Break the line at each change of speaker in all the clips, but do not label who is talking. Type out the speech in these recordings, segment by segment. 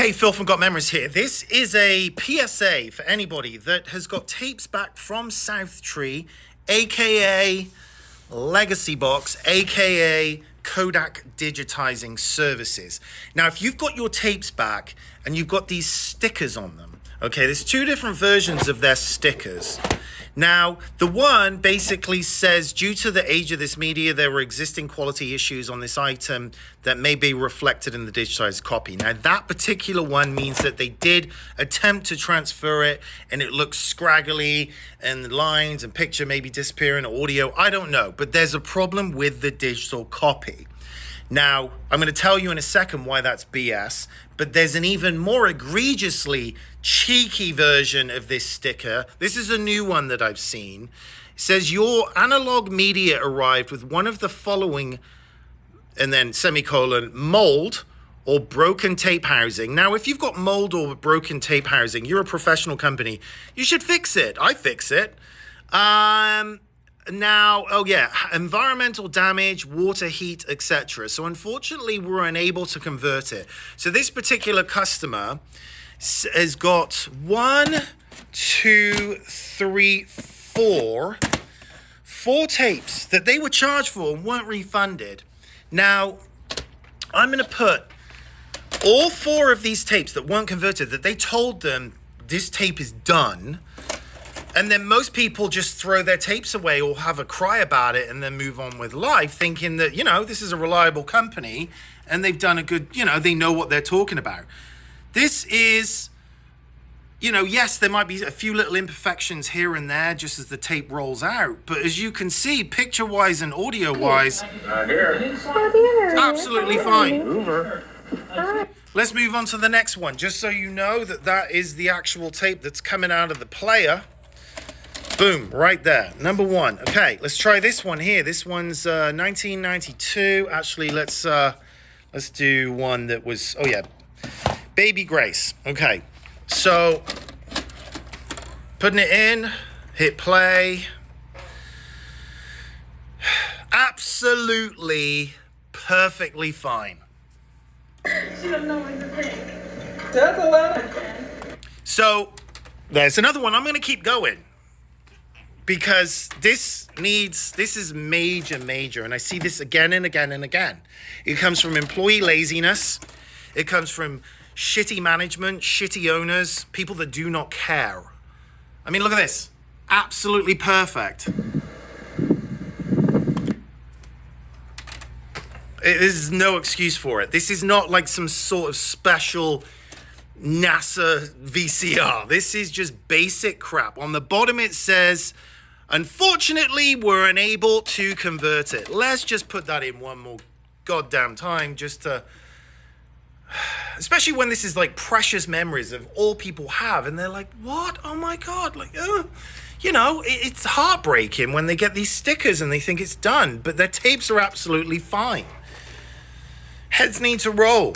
Hey, Phil from Got Memories here. This is a PSA for anybody that has got tapes back from SouthTree, aka legacybox, aka Kodak digitizing services. Now, if you've got your tapes back and you've got these stickers on them, okay, there's two different versions of their stickers. Now, the one basically says, due to the age of this media, there were existing quality issues on this item that may be reflected in the digitized copy. Now, that particular one means that they did attempt to transfer it and it looks scraggly and the lines and picture may be disappearing, audio, I don't know. But there's a problem with the digital copy. Now, I'm going to tell you in a second why that's BS, but there's an even more egregiously cheeky version of this sticker. This is a new one that I've seen. It says, your analog media arrived with one of the following, and then semicolon, mold or broken tape housing. Now, if you've got mold or broken tape housing, you're a professional company, you should fix it. I fix it. Now, oh yeah, environmental damage, water, heat, etc. So unfortunately, we're unable to convert it. So this particular customer has got 4 tapes that they were charged for and weren't refunded. Now, I'm going to put all 4 of these tapes that weren't converted, that they told them this tape is done. And then most people just throw their tapes away or have a cry about it and then move on with life, thinking that, this is a reliable company and they've done a good, they know what they're talking about. This is, yes, there might be a few little imperfections here and there just as the tape rolls out. But as you can see, picture-wise and audio-wise, it's absolutely fine. Let's move on to the next one, just so you know that that is the actual tape that's coming out of the player. Boom, right there. Number 1. Okay, let's try this one here. This one's 1992. Actually, let's do one that was, Baby Grace. Okay, so putting it in, hit play. Absolutely perfectly fine. So there's another one. I'm going to keep going, because this is major, and I see this again and again and again. It comes from employee laziness. It comes from shitty management, shitty owners, people that do not care. I mean, look at this. Absolutely perfect. There's no excuse for it. This is not like some sort of special NASA VCR. This is just basic crap. On the bottom it says, unfortunately, we're unable to convert it. Let's just put that in one more goddamn time, just to, especially when this is like precious memories of all people have, and they're like, what? Oh my God. Like, it's heartbreaking when they get these stickers and they think it's done, but their tapes are absolutely fine. Heads need to roll.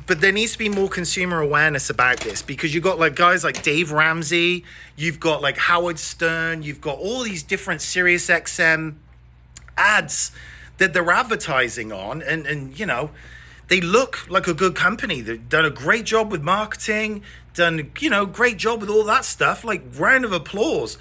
But there needs to be more consumer awareness about this, because you've got like guys like Dave Ramsey, you've got like Howard Stern, you've got all these different Sirius XM ads that they're advertising on, and they look like a good company. They've done a great job with marketing, done great job with all that stuff, like round of applause.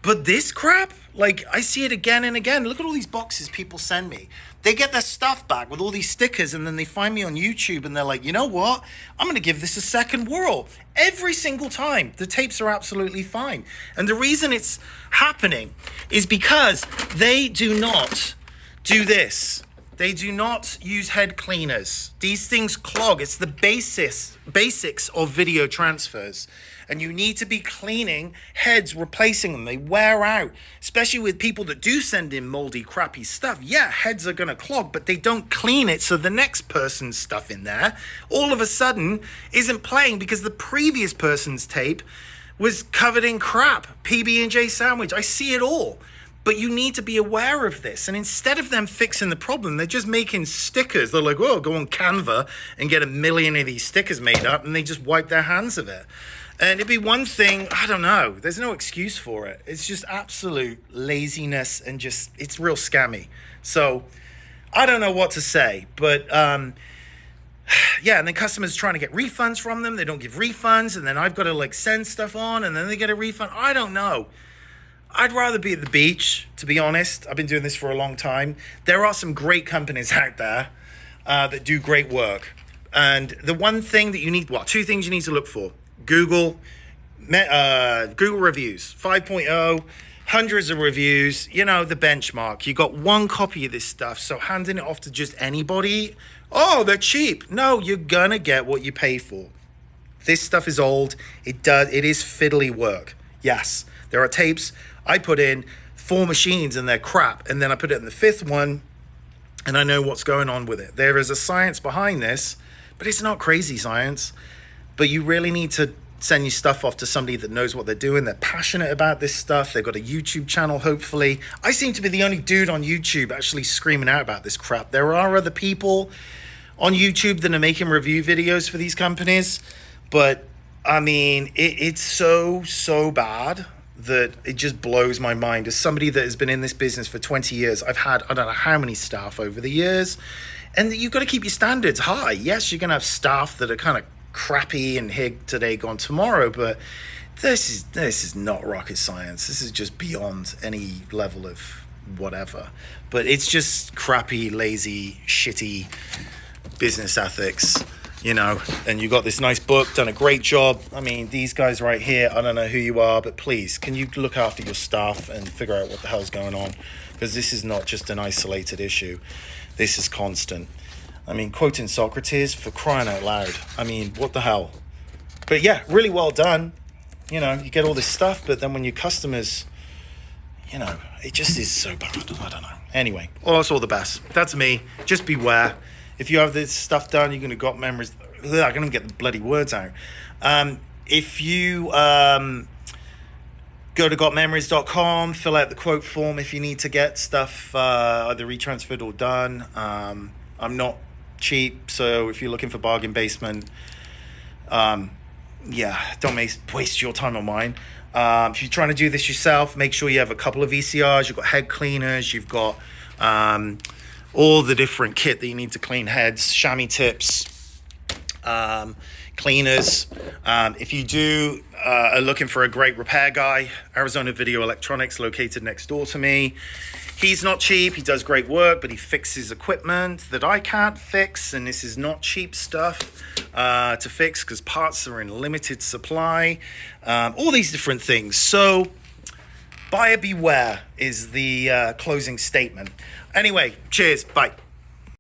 But this crap, like I see it again and again. Look at all these boxes people send me. They get their stuff back with all these stickers, and then they find me on YouTube and they're like, you know what? I'm going to give this a second whirl. Every single time, the tapes are absolutely fine. And the reason it's happening is because they do not do this. They do not use head cleaners. These things clog. It's the basics of video transfers. And you need to be cleaning heads, replacing them. They wear out, especially with people that do send in moldy, crappy stuff. Yeah, heads are going to clog, but they don't clean it, so the next person's stuff in there all of a sudden isn't playing because the previous person's tape was covered in crap. PB&J sandwich. I see it all. But you need to be aware of this. And instead of them fixing the problem, they're just making stickers. They're like, go on Canva and get 1 million of these stickers made up, and they just wipe their hands of it. And it'd be one thing, I don't know, there's no excuse for it. It's just absolute laziness and just, it's real scammy. So I don't know what to say, but Yeah, and then customers trying to get refunds from them. They don't give refunds, and then I've got to like send stuff on, and then they get a refund. I don't know. I'd rather be at the beach, to be honest. I've been doing this for a long time. There are some great companies out there that do great work. And the one thing that you need, well, two things you need to look for. Google reviews, 5.0, hundreds of reviews, you know, the benchmark. You got one copy of this stuff, so handing it off to just anybody, oh, they're cheap. No, you're gonna get what you pay for. This stuff is old. It is fiddly work. Yes, there are tapes I put in 4 machines and they're crap, and then I put it in the 5th one and I know what's going on with it. There is a science behind this, but it's not crazy science. But you really need to send your stuff off to somebody that knows what they're doing. They're passionate about this stuff. They've got a YouTube channel, hopefully. I seem to be the only dude on YouTube actually screaming out about this crap. There are other people on YouTube that are making review videos for these companies, but I mean, it's so bad that it just blows my mind. As somebody that has been in this business for 20 years, I've had I don't know how many staff over the years, and you've got to keep your standards high. Yes, you're going to have staff that are kind of crappy and here today, gone tomorrow, but this is not rocket science. This is just beyond any level of whatever. But it's just crappy, lazy, shitty business ethics, you know. And you got this nice book, done a great job. I mean, these guys right here, I don't know who you are, but please, can you look after your staff and figure out what the hell's going on? Because this is not just an isolated issue. This is constant. I mean, quoting Socrates, for crying out loud. I mean, what the hell? But yeah, really well done. You know, you get all this stuff, but then when your customers, you know, it just is so bad. I don't know. Anyway, all the best. That's me. Just beware. If you have this stuff done, you're going to got memories. I can't even get the bloody words out. If you go to gotmemories.com, fill out the quote form if you need to get stuff either retransferred or done. I'm not cheap, so if you're looking for bargain basement, yeah, don't waste your time on mine. If you're trying to do this yourself, make sure you have a couple of VCRs. You've got head cleaners. You've got all the different kit that you need to clean heads, chamois tips, cleaners. If you are looking for a great repair guy, Arizona Video Electronics, located next door to me. He's not cheap. He does great work, but he fixes equipment that I can't fix, and this is not cheap stuff to fix because parts are in limited supply. All these different things. So buyer beware is the closing statement. Anyway, cheers. Bye.